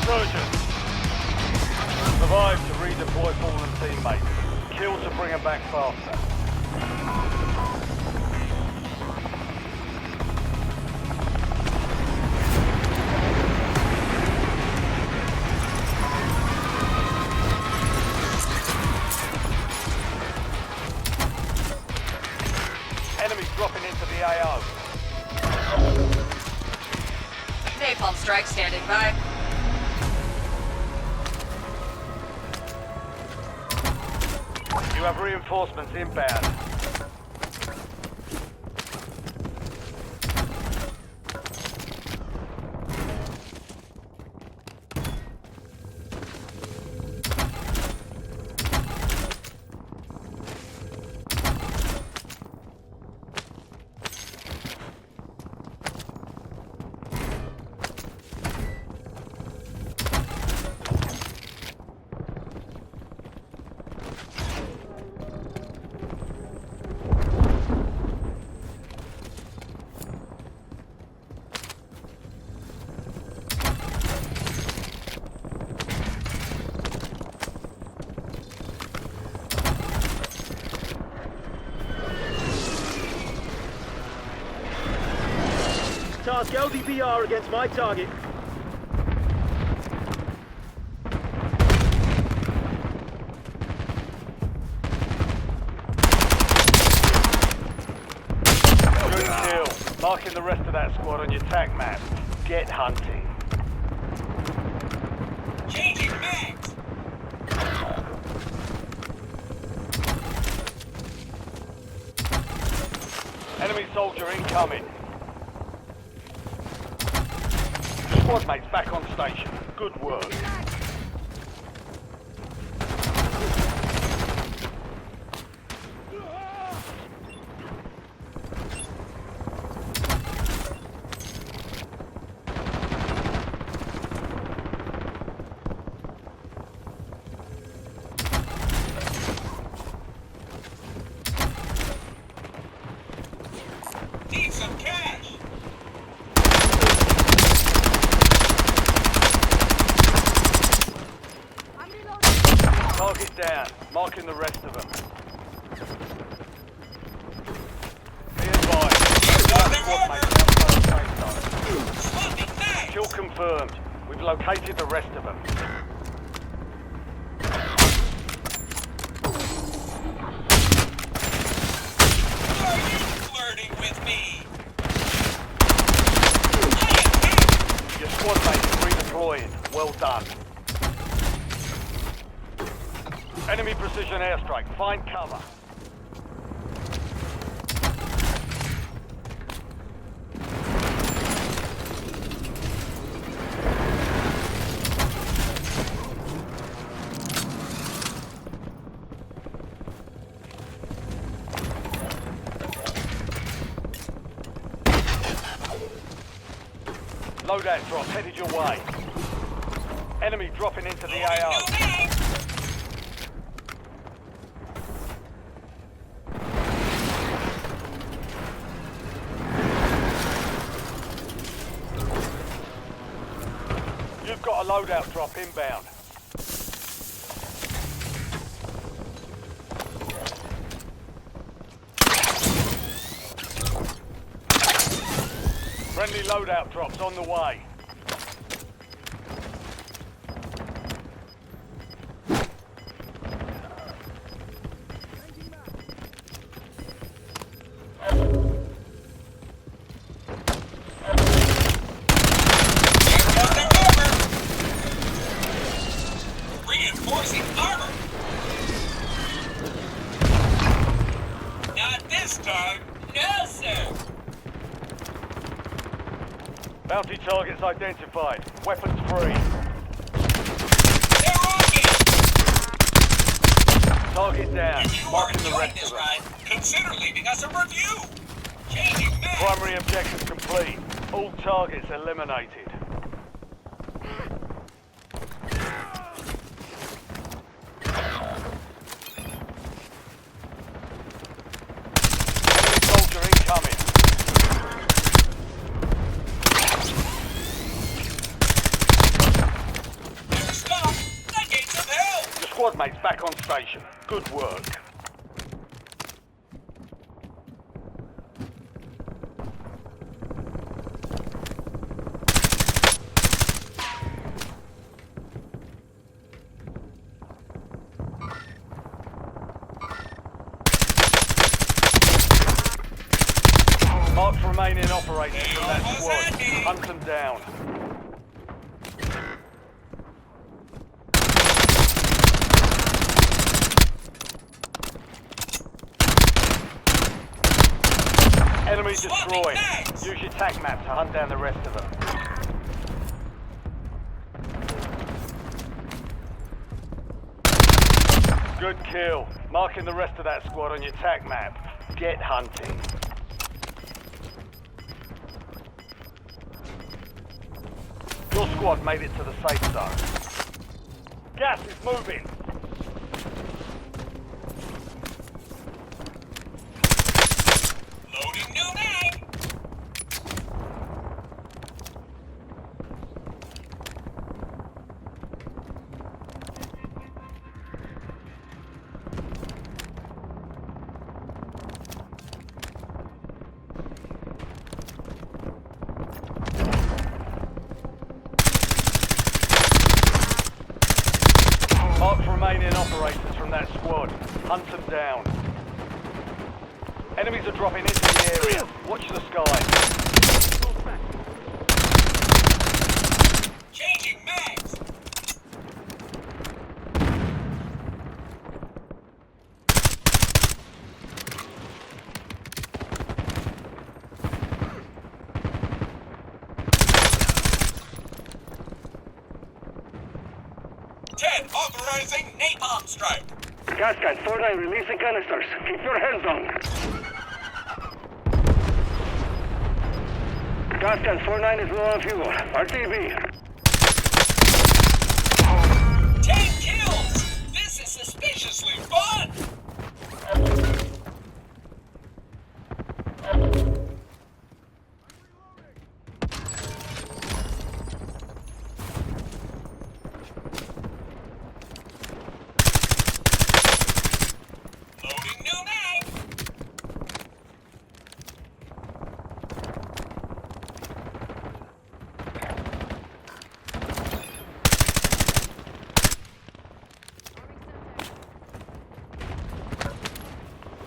Resurgance. Survive to redeploy fallen teammates. Kill to bring them back faster. Enemies dropping into the AO. Napalm strike standing by. You have reinforcements inbound. Task LDPR against my target. Good kill. Marking the rest of that squad on your tac map. Get hunting. Changing mags! Enemy soldier incoming. Squad mates back on station. Good work. Need some cash! Target down. Marking the rest of them. Be advised. Squad mates outside the safe zone. Swapping mags! Kill confirmed. We've located the rest of them. Are you flirting with me? Your squad mates are redeploying. Well done. Enemy precision airstrike. Find cover. Loadout drop headed your way. Enemy dropping into the AO. You've got a loadout drop inbound. Friendly loadout drops on the way. Reinforcing armor! Not this time! No, sir! Bounty targets identified. Weapons free. They're on me! Target down. If you are Marking the enjoying rest this of them. ride, consider leaving us a review! Changing mags! Primary objective complete. All targets eliminated. Enemy soldier incoming. squad mates back on station. Good work. Marked remaining operators from that squad. Hunt them down. Enemy destroyed. Use your tac map to hunt down the rest of them. Good kill. Marking the rest of that squad on your tac map. Get hunting. Your squad made it to the safe zone. Gas is moving. Loading new mag. Marked remaining operators from that squad. Hunt them down. Enemies are dropping into the area. Watch the sky. Changing mags. Ted, authorizing napalm strike. Cascade 4-9 releasing canisters. Keep your hands on. Cascade 4-9 is low on fuel. RTB. 10 kills! This is suspiciously fun! Loading new mag!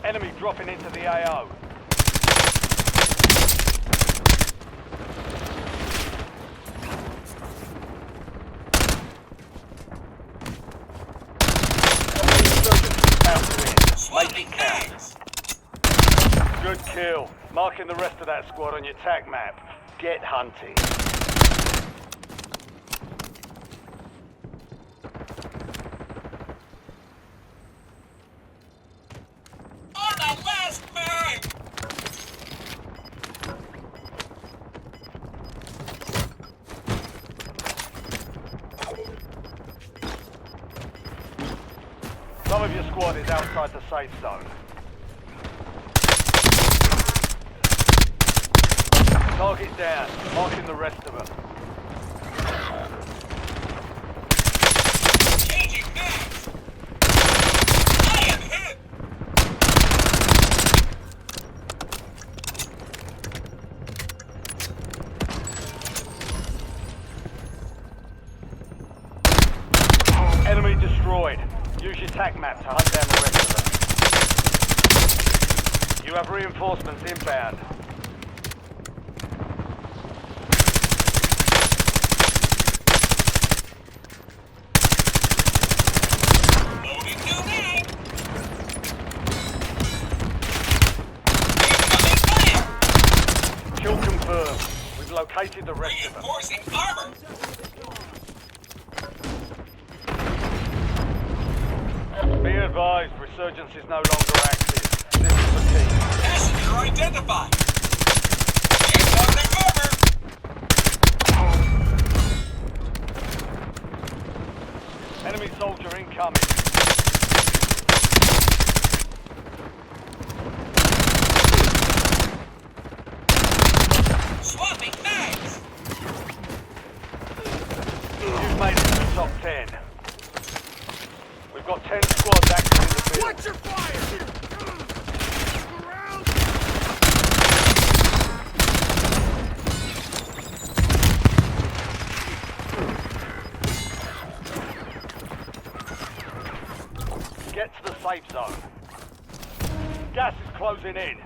Enemy dropping into the AO. Out to win. Make Swapping it count. mags! Good kill. Marking the rest of that squad on your tac map. Get hunting. On the last mag! Some of your squad is outside the safe zone. Target down. Marking the rest of them. Changing mags! I am hit! Enemy destroyed. Use your tac map to hunt down the rest of them. You have reinforcements inbound. Loading new mag! Incoming fire! Kill confirmed. We've located the rest of them. Reinforcing armor! Be advised, Resurgance is no longer active. This is the key. Passenger identified! Hands on their cover! Enemy soldier incoming. Swapping mags! You've made it to the top 10. We've got 10 squads active in the field. Watch your fire! Get to the safe zone. Gas is closing in.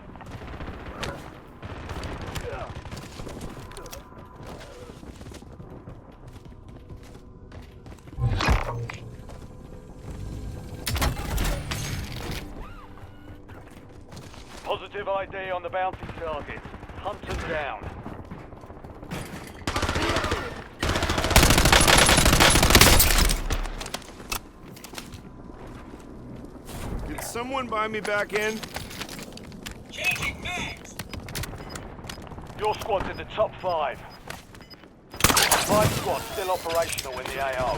Positive ID on the bounty target. Hunt them down. Did someone buy me back in? Changing mags. Your squad's in the top 5. 5 squads still operational in the AO.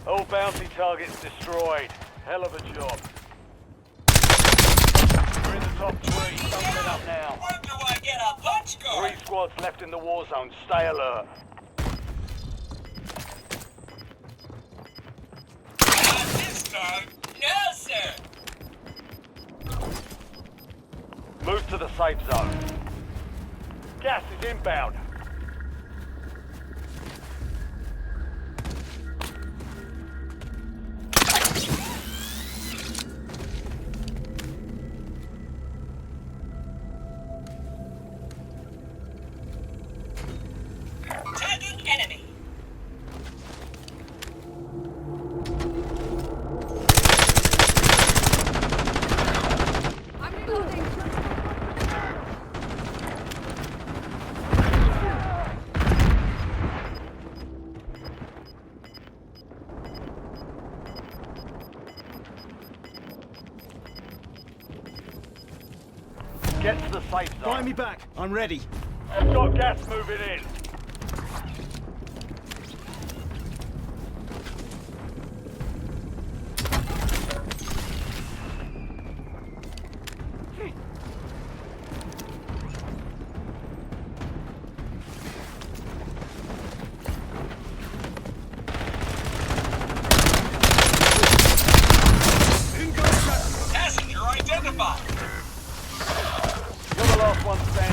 All bounty targets destroyed. Hell of a job. We're in the top 3. Doubling up now. Where do I get a punch 3 card? squads left in the war zone. Stay alert. Not this time. No, sir. Move to the safe zone. Gas is inbound. Tagging enemy. I'm reloading. Get to the safe zone. Buy me back. I'm ready. We've got gas moving in. Passenger identified. You're the last one standing.